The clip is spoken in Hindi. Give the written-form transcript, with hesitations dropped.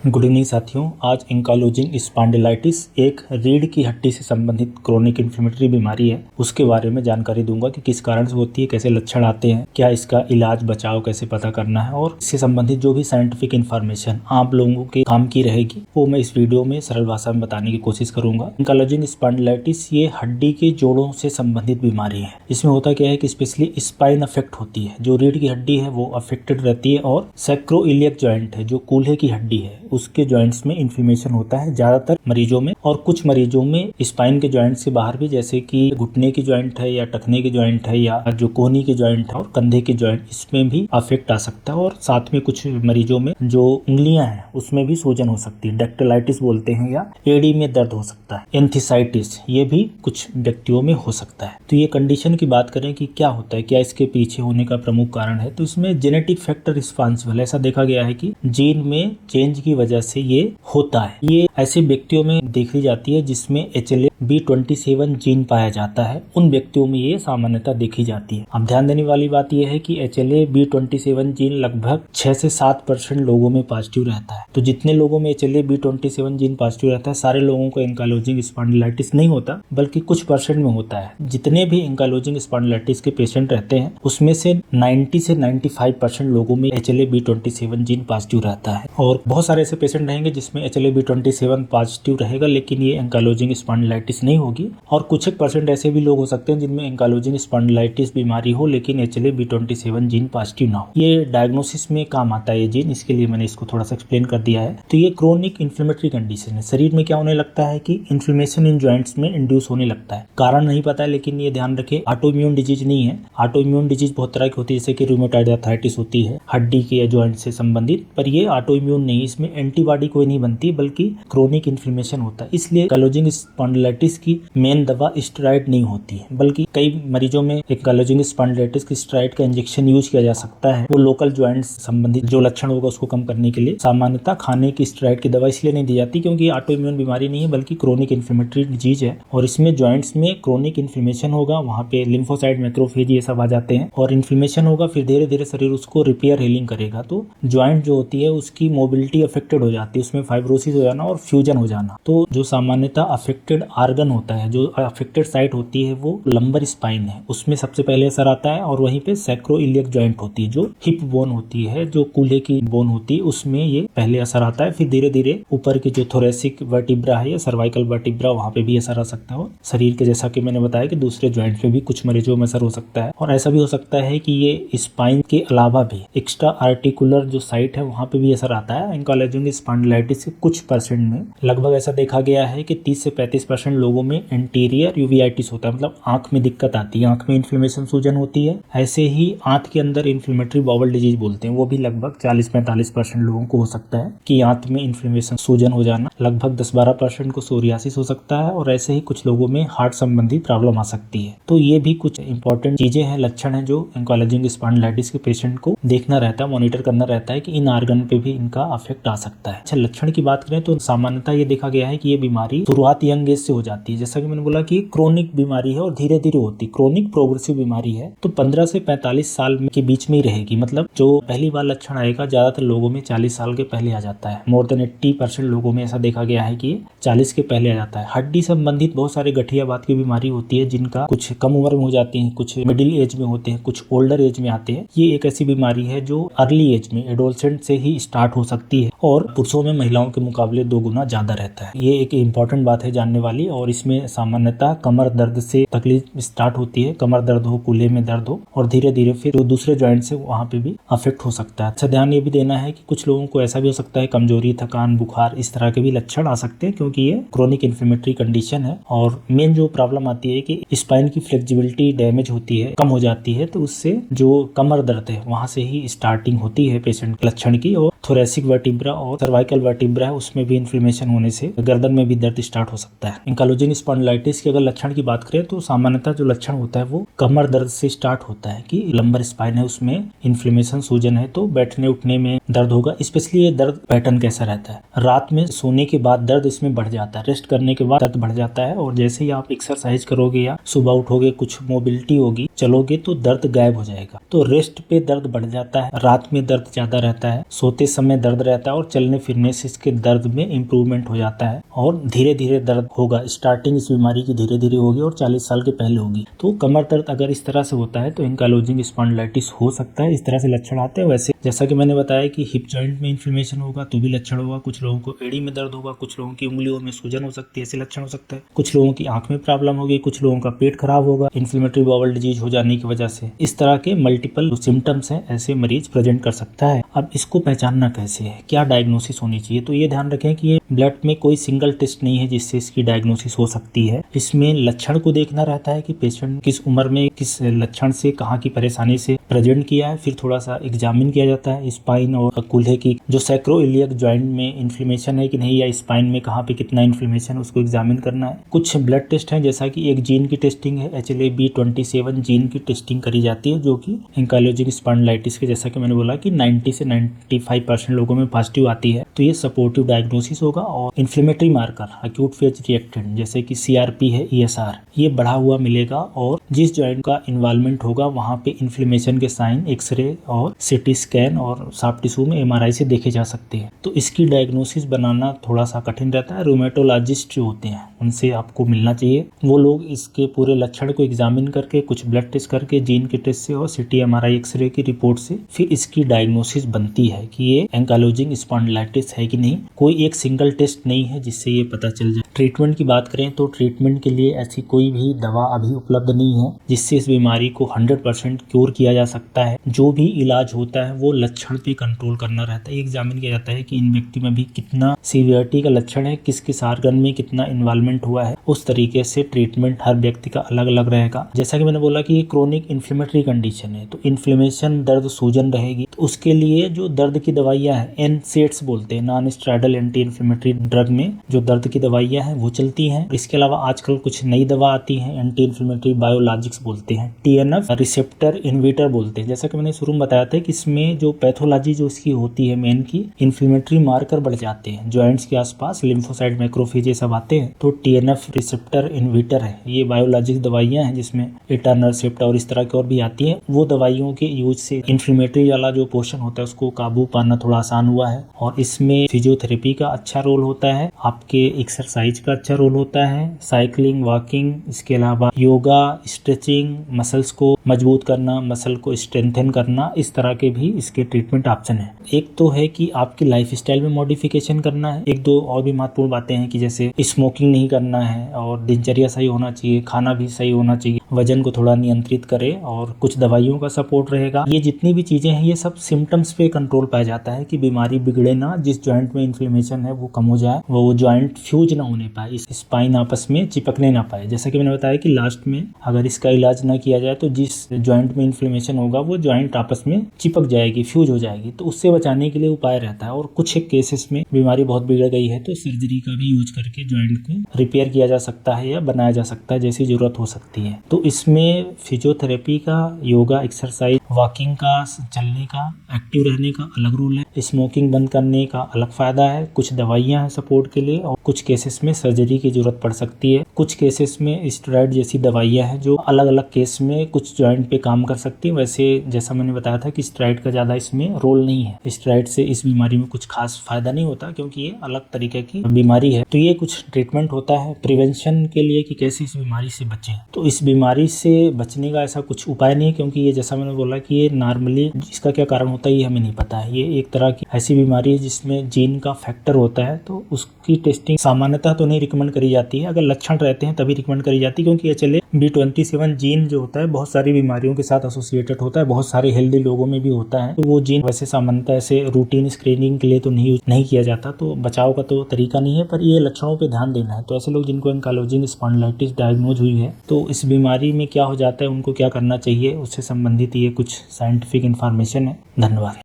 गुड इवनिंग साथियों। आज एंकालोजिंग स्पॉन्डिलाइटिस एक रीढ़ की हड्डी से संबंधित क्रोनिक इन्फ्लेमेटरी बीमारी है। उसके बारे में जानकारी दूंगा कि किस कारण से होती है, कैसे लक्षण आते हैं, क्या इसका इलाज बचाव कैसे पता करना है और इससे संबंधित जो भी साइंटिफिक इन्फॉर्मेशन आप लोगों के काम की रहेगी वो मैं इस वीडियो में सरल भाषा में बताने की कोशिश करूंगा। एंकालोजिंग स्पॉन्डिलाइटिस ये हड्डी के जोड़ों से संबंधित बीमारी है। इसमें होता क्या है कि स्पेशली स्पाइन अफेक्ट होती है, जो रीढ़ की हड्डी है वो अफेक्टेड रहती है और सैक्रोइलियक जॉइंट है जो कूल्हे की हड्डी है उसके जॉइंट्स में इन्फ्लेमेशन होता है ज्यादातर मरीजों में, और कुछ मरीजों में स्पाइन के जॉइंट से बाहर भी, जैसे कि घुटने की जॉइंट है या टखने की जॉइंट है या जो कोहनी की जॉइंट है और कंधे की जॉइंट, इसमें भी अफेक्ट आ सकता है। और साथ में कुछ मरीजों में जो उंगलियां हैं उसमें भी सूजन हो सकती है, डेक्टिलाइटिस बोलते हैं, या एड़ी में दर्द हो सकता है, एंथीसाइटिस ये भी कुछ व्यक्तियों में हो सकता है। तो ये कंडीशन की बात करें कि क्या होता है, क्या इसके पीछे होने का प्रमुख कारण है, तो इसमें जेनेटिक फैक्टर रिस्पॉन्सिबल, ऐसा देखा गया है कि जीन में चेंज की वजह से ये होता है। ये ऐसे व्यक्तियों में देखी जाती है जिसमें HLA-B27 जीन पाया जाता है, उन व्यक्तियों में ये सामान्यतः देखी जाती है। अब ध्यान देने वाली बात यह है कि HLA-B27 जीन लगभग 6 से 7% लोगों में पॉजिटिव रहता है। तो जितने लोगों में HLA-B27 जीन पॉजिटिव रहता है, सारे लोगों को एंकालोजिंग स्पॉन्डिलाइटिस नहीं होता, बल्कि कुछ परसेंट में होता है। जितने भी एंकालोजिंग स्पॉन्डिलाइटिस के पेशेंट रहते हैं उसमें से 90 से 95% लोगों में HLA-B27 जीन पॉजिटिव रहता है। और बहुत सारे ऐसे पेशेंट रहेंगे जिसमें HLA-B27 पॉजिटिव रहेगा लेकिन ये एंकालोजिंग स्पॉन्डिलाइटिस नहीं होगी। और कुछ एक परसेंट ऐसे भी लोग हो सकते हैं जिनमें एंकालोजिंग स्पॉन्डिलाइटिस बीमारी हो लेकिन HLA-B27 जीन पॉजिटिव ना हो। ये डायग्नोसिस में काम आता है ये जीन, इसके लिए मैंने इसको थोड़ा सा एक्सप्लेन कर दिया है। तो ये क्रोनिक इन्फ्लेमेटरी कंडीशन है। शरीर में क्या होने लगता है कि इन्फ्लेमेशन इन जॉइंट्स में इंड्यूस होने लगता है। कारण नहीं पता है लेकिन ये ध्यान रखें ऑटो इम्यून डिजीज नहीं है। ऑटो इम्यून डिजीज बहुत तरह की होती है, जैसे कि रूमेटॉइड आर्थराइटिस होती है हड्डी के या जॉइंट से संबंधित, पर ये ऑटो इम्यून नहीं, इसमें एंटीबॉडी कोई नहीं बनती बल्कि क्रोनिक इन्फ्लेमेशन होता है। इसलिए एंकालोजिंग स्पॉन्डिलाइटिस की मेन दवा स्टेरॉइड नहीं होती है, बल्कि कई मरीजों में एंकालोजिंग स्पॉन्डिलाइटिस की स्टेरॉइड का इंजेक्शन यूज किया जा सकता है। वो लोकल जॉइंट्स संबंधित जो लक्षण होगा उसको कम करने के लिए। सामान्यतः खाने की स्टेरॉइड की दवा इसलिए नहीं दी जाती क्योंकि ऑटो इम्यून बीमारी नहीं है बल्कि क्रोनिक इन्फ्लेमेटरी डिजीज है, और इसमें जॉइंट्स में क्रोनिक इन्फ्लेमेशन होगा, वहाँ पे लिम्फोसाइट, मैक्रोफेज ये सब आ जाते हैं और इन्फ्लेमेशन होगा, फिर धीरे धीरे शरीर उसको रिपेयर हीलिंग करेगा। तो जॉइंट जो होती है उसकी मोबिलिटी अफेक्टेड हो जाती है, उसमें फाइब्रोसिस हो जाना और फ्यूजन हो जाना। तो जो सामान्यतः अफेक्टेड आर्गन होता है, जो अफेक्टेड साइट होती है वो लंबर स्पाइन है, उसमें सबसे पहले असर आता है। और वहीं पे सैक्रोइलियक जॉइंट होती है, जो हिप बोन होती है, जो कूल्हे की बोन होती है, उसमें ये पहले असर आता है। फिर धीरे धीरे ऊपर की जो थोरेसिक वर्टिब्रा है या सर्वाइकल वर्टिब्रा, वहाँ पे भी असर आ सकता है। शरीर के जैसा कि मैंने बताया कि दूसरे जॉइंट पे भी कुछ मरीजों में असर हो सकता है। और ऐसा भी हो सकता है कि ये स्पाइन के अलावा भी एक्स्ट्रा आर्टिकुलर जो साइट है वहाँ पे भी असर आता है। एंकालोजिंग स्पॉन्डिलाइटिस के कुछ परसेंट में लगभग ऐसा देखा गया है कि 30 से 35% लोगों में एंटीरियर यूवियाइटिस होता है, मतलब आंख में दिक्कत आती है, आंख में इन्फ्लेमेशन सूजन होती है। ऐसे ही आंत के अंदर इन्फ्लेमेटरी बाउल डिजीज बोलते हैं, वो भी लगभग 40-45% लोगों को हो सकता है कि आंत में इन्फ्लेमेशन सूजन हो जाना। लगभग 10-12% को सोरियासिस हो सकता है, और ऐसे ही कुछ लोगों में हार्ट संबंधी प्रॉब्लम आ सकती है। तो ये भी कुछ इंपॉर्टेंट चीजें हैं, लक्षण है जो एंकालोजिंग स्पॉन्डिलाइटिस के पेशेंट को देखना रहता है, मॉनिटर करना रहता है कि इन आर्गन पे भी इनका अफेक्ट आ सकता है। अच्छा, लक्षण की बात करें तो सामान्यतः ये देखा गया है कि ये बीमारी शुरुआत यंग एज से हो जाती है। जैसा कि मैंने बोला कि क्रोनिक बीमारी है और धीरे धीरे होती, क्रोनिक प्रोग्रेसिव बीमारी है, तो 15 से 45 साल के बीच में ही रहेगी। मतलब जो पहली बार लक्षण आएगा ज्यादातर लोगों में 40 साल के पहले आ जाता है। मोर देन 80% लोगों में ऐसा देखा गया है कि 40 के पहले आ जाता है। हड्डी संबंधित बहुत सारे गठियावाद की बीमारी होती है जिनका कुछ कम उम्र में हो जाती है, कुछ मिडिल एज में होते हैं, कुछ ओल्डर एज में आते हैं। ये एक ऐसी बीमारी है जो अर्ली एज में एडोलसेंट से ही स्टार्ट हो सकती है और पुरुषों में महिलाओं के मुकाबले 2 गुना ज्यादा रहता है। ये एक इम्पोर्टेंट बात है जानने वाली। और इसमें सामान्यतः कमर दर्द से तकलीफ स्टार्ट होती है, कमर दर्द हो, कूल्हे में दर्द हो, और धीरे धीरे फिर जो दूसरे जॉइंट से वहाँ पे भी अफेक्ट हो सकता है। अच्छा, ध्यान ये भी देना है कि कुछ लोगों को ऐसा भी हो सकता है कमजोरी, थकान, बुखार, इस तरह के भी लक्षण आ सकते हैं क्योंकि ये क्रोनिक इन्फ्लेमेटरी कंडीशन है। और मेन जो प्रॉब्लम आती है कि स्पाइन की फ्लेक्सिबिलिटी डैमेज होती है, कम हो जाती है, तो उससे जो कमर दर्द है वहाँ से ही स्टार्टिंग होती है पेशेंट लक्षण की। और थोरेसिक वर्टिब्रा और सर्वाइकल वर्टिब्रा है उसमें भी इन्फ्लेमेशन होने से गर्दन में भी दर्द स्टार्ट हो सकता है। एंकाइलोजिंग स्पॉन्डिलाइटिस के अगर लक्षण की बात करें तो सामान्यतः जो लक्षण होता है वो कमर दर्द से स्टार्ट होता है कि लंबर स्पाइन है उसमें इन्फ्लेमेशन, सूजन है, तो बैठने उठने में दर्द होगा। स्पेशली ये दर्द पैटर्न कैसा रहता है, रात में सोने के बाद दर्द इसमें बढ़ जाता है, रेस्ट करने के बाद दर्द बढ़ जाता है, और जैसे ही आप एक्सरसाइज करोगे या सुबह उठोगे, कुछ मोबिलिटी होगी, चलोगे तो दर्द गायब हो जाएगा। तो रेस्ट पे दर्द बढ़ जाता है, रात में दर्द ज्यादा रहता है, सोते समय दर्द रहता है, और चलने फिरने से इसके दर्द में इम्प्रूवमेंट हो जाता है, और धीरे धीरे दर्द होगा। स्टार्टिंग इस बीमारी की धीरे धीरे होगी और 40 साल के पहले होगी। तो कमर दर्द अगर इस तरह से होता है तो एंकाइलोजिंग स्पॉन्डिलाइटिस हो सकता है। इस तरह से लक्षण आते हैं। वैसे जैसा कि मैंने बताया कि हिप जॉइंट में इन्फ्लेमेशन होगा तो भी लक्षण होगा, कुछ लोगों को एड़ी में दर्द होगा, कुछ लोगों की उंगलियों में सूजन हो सकती है, ऐसे लक्षण हो सकता है, कुछ लोगों की आंख में प्रॉब्लम होगी, कुछ लोगों का पेट खराब होगा इन्फ्लेमेटरी बाउल डिजीज हो जाने की वजह से। इस तरह के मल्टीपल सिम्टम्स हैं, ऐसे मरीज प्रेजेंट कर सकता है। अब इसको पहचानना कैसे है, क्या डायग्नोसिस होनी चाहिए, तो ये ध्यान रखें कि ये ब्लड में कोई सिंगल टेस्ट नहीं है जिससे इसकी डायग्नोसिस हो सकती है। इसमें लक्षण को देखना रहता है कि पेशेंट किस उम्र में किस लक्षण से कहाँ की परेशानी से प्रेजेंट किया है, फिर थोड़ा सा एग्जामिन किया जाता है स्पाइन और कूल्हे की जो सैक्रोइलियक जॉइंट में इन्फ्लेमेशन है कि नहीं, या स्पाइन में कहाँ पे कितना इन्फ्लेमेशन, उसको एग्जामिन करना है। कुछ ब्लड टेस्ट हैं, जैसा कि एक जीन की टेस्टिंग है, HLA-B27 जीन की टेस्टिंग करी जाती है, जो कि एंकाइलोजिंग स्पॉन्डिलाइटिस के, जैसा कि मैंने बोला कि 90 से 95% लोगों में पॉजिटिव आती है। तो ये सपोर्टिव डायग्नोसिस होगा। और inflammatory marker acute phase reactant जैसे कि CRP है, ESR, ये बढ़ा हुआ मिलेगा, और जिस जॉइंट का इन्वॉल्वमेंट होगा वहाँ पे इन्फ्लेमेशन के साइन एक्सरे और CT स्कैन और सॉफ्ट टिश्यू में MRI से देखे जा सकते हैं। तो इसकी डायग्नोसिस बनाना थोड़ा सा कठिन रहता है। रूमेटोलॉजिस्ट जो होते हैं उनसे आपको मिलना चाहिए, वो लोग इसके पूरे लक्षण को एग्जामिन करके, कुछ ब्लड टेस्ट करके, जीन के टेस्ट से और CT MRI एक्सरे की रिपोर्ट से फिर इसकी डायग्नोसिस बनती है कि ये एंकाइलोजिंग स्पॉन्डिलाइटिस है कि नहीं। कोई एक सिंगल टेस्ट नहीं है जिससे ये पता चल जाए। ट्रीटमेंट की बात करें तो ट्रीटमेंट के लिए ऐसी कोई भी दवा अभी उपलब्ध नहीं है जिससे इस बीमारी को 100% क्योर किया जा सकता है। जो भी इलाज होता है वो लक्षण पे कंट्रोल करना रहता है। एग्जामिन किया जाता है कि इन व्यक्ति में भी कितना सीवियरिटी का लक्षण है, किस किस आर्गन में कितना इन्वॉल्वमेंट हुआ है, उस तरीके से ट्रीटमेंट हर व्यक्ति का अलग अलग रहेगा। जैसा कि मैंने बोला कि ये क्रोनिक इन्फ्लेमेटरी कंडीशन है, तो इन्फ्लेमेशन, दर्द, सूजन रहेगी, तो उसके लिए जो दर्द की दवाइयाँ हैं, NSAIDs बोलते हैं, non steroidal anti inflammatory drug में जो दर्द की दवाइयाँ हैं वो चलती हैं। इसके अलावा आजकल कुछ नई दवा आती है, एंटी इन्फ्लेमेटरी बायोलॉजिक्स बोलते हैं, TNF रिसेप्टर इनहिबिटर बोलते हैं। जैसा कि मैंने शुरू में बताया था कि इसमें जो पैथोलॉजी जो इसकी होती है मेन की, इन्फ्लेमेटरी मार्कर बढ़ जाते हैं जॉइंट्स के आसपास, लिम्फोसाइट, मैक्रोफेज, ये सब आते हैं, तो TNF रिसेप्टर इनहिबिटर है। ये बायोलॉजिक दवाइयाँ हैं जिसमें एटानरसेप्ट और इस तरह की और भी आती हैं। वो दवाइयों के यूज से इन्फ्लेमेटरी वाला जो पोर्शन होता है उसको काबू पाना थोड़ा आसान हुआ है। और इसमें फिजियोथेरेपी का अच्छा रोल होता है, आपके एक्सरसाइज का अच्छा रोल होता है, साइकिलिंग, वॉकिंग, इसके अलावा योगा, स्ट्रेचिंग, मसल्स को मजबूत करना, मसल को स्ट्रेंथन करना, इस तरह के भी इसके ट्रीटमेंट ऑप्शन है। एक तो है कि आपकी लाइफस्टाइल में मॉडिफिकेशन करना है। एक दो और भी महत्वपूर्ण बातें हैं कि जैसे स्मोकिंग नहीं करना है, और दिनचर्या सही होना चाहिए, खाना भी सही होना चाहिए, वजन को थोड़ा नियंत्रित करे, और कुछ दवाइयों का सपोर्ट रहेगा। ये जितनी भी चीजें हैं ये सब सिम्टम्स पे कंट्रोल पाया जाता है कि बीमारी बिगड़े ना, जिस जॉइंट में इन्फ्लेमेशन है वो कम हो जाए, वो जॉइंट फ्यूज ना होने पाए, इस स्पाइन आपस में चिपकने ना पाए। जैसा कि मैंने बताया कि लास्ट में अगर इसका इलाज ना किया जाए तो जिस जॉइंट में इन्फ्लेमेशन होगा वो जॉइंट आपस में चिपक जाएगी, फ्यूज हो जाएगी, तो उससे बचाने के लिए उपाय रहता है। और कुछ एक केसेस में बीमारी बहुत बिगड़ गई है तो सर्जरी का भी यूज करके जॉइंट को रिपेयर किया जा सकता है या बनाया जा सकता है, जैसी जरूरत हो सकती है। तो इसमें फिजियोथेरेपी का, योगा, एक्सरसाइज, वॉकिंग का, चलने का, एक्टिव रहने का अलग रूल है, स्मोकिंग बंद करने का अलग फायदा है, कुछ दवाइयां हैं सपोर्ट के लिए, और कुछ केसेस में सर्जरी की जरूरत पड़ सकती है। कुछ केसेस में स्टेरॉइड जैसी दवाइयां हैं जो अलग अलग केस में कुछ जॉइंट पे काम कर सकती है। वैसे जैसा मैंने बताया था कि स्टेरॉइड का ज्यादा इसमें रोल नहीं है, स्टेरॉइड से इस बीमारी में कुछ खास फायदा नहीं होता क्योंकि ये अलग तरीके की बीमारी है। तो ये कुछ ट्रीटमेंट होता है प्रिवेंशन के लिए कि कैसे इस बीमारी से बचें। तो इस बीमारी से बचने का ऐसा कुछ उपाय नहीं है क्योंकि ये जैसा मैंने बोला कि ये नॉर्मली इसका क्या कारण होता है ये हमें नहीं पता है। ये एक तरह की ऐसी बीमारी है जिसमें जीन का फैक्टर होता है, तो उसकी टेस्टिंग सामान्यतः तो नहीं रिकमेंड करी जाती है। अगर लक्षण रहते हैं तभी रिकमेंड करी जाती है क्योंकि HLA-B27 जीन जो होता है बहुत सारी बीमारियों के साथ एसोसिएटेड होता है, बहुत सारे हेल्दी लोगों में भी होता है। तो वो जीन वैसे सामान्यतः ऐसे रूटीन स्क्रीनिंग के लिए तो नहीं किया जाता, तो बचाव का तो तरीका नहीं है, पर ये लक्षणों पे ध्यान देना है। तो ऐसे लोग जिनको एंकाइलोजिंग स्पॉन्डिलाइटिस डायग्नोज हुई है तो इस बीमारी में क्या हो जाता है, उनको क्या करना चाहिए, उससे संबंधित ये कुछ साइंटिफिक इन्फॉर्मेशन है। धन्यवाद।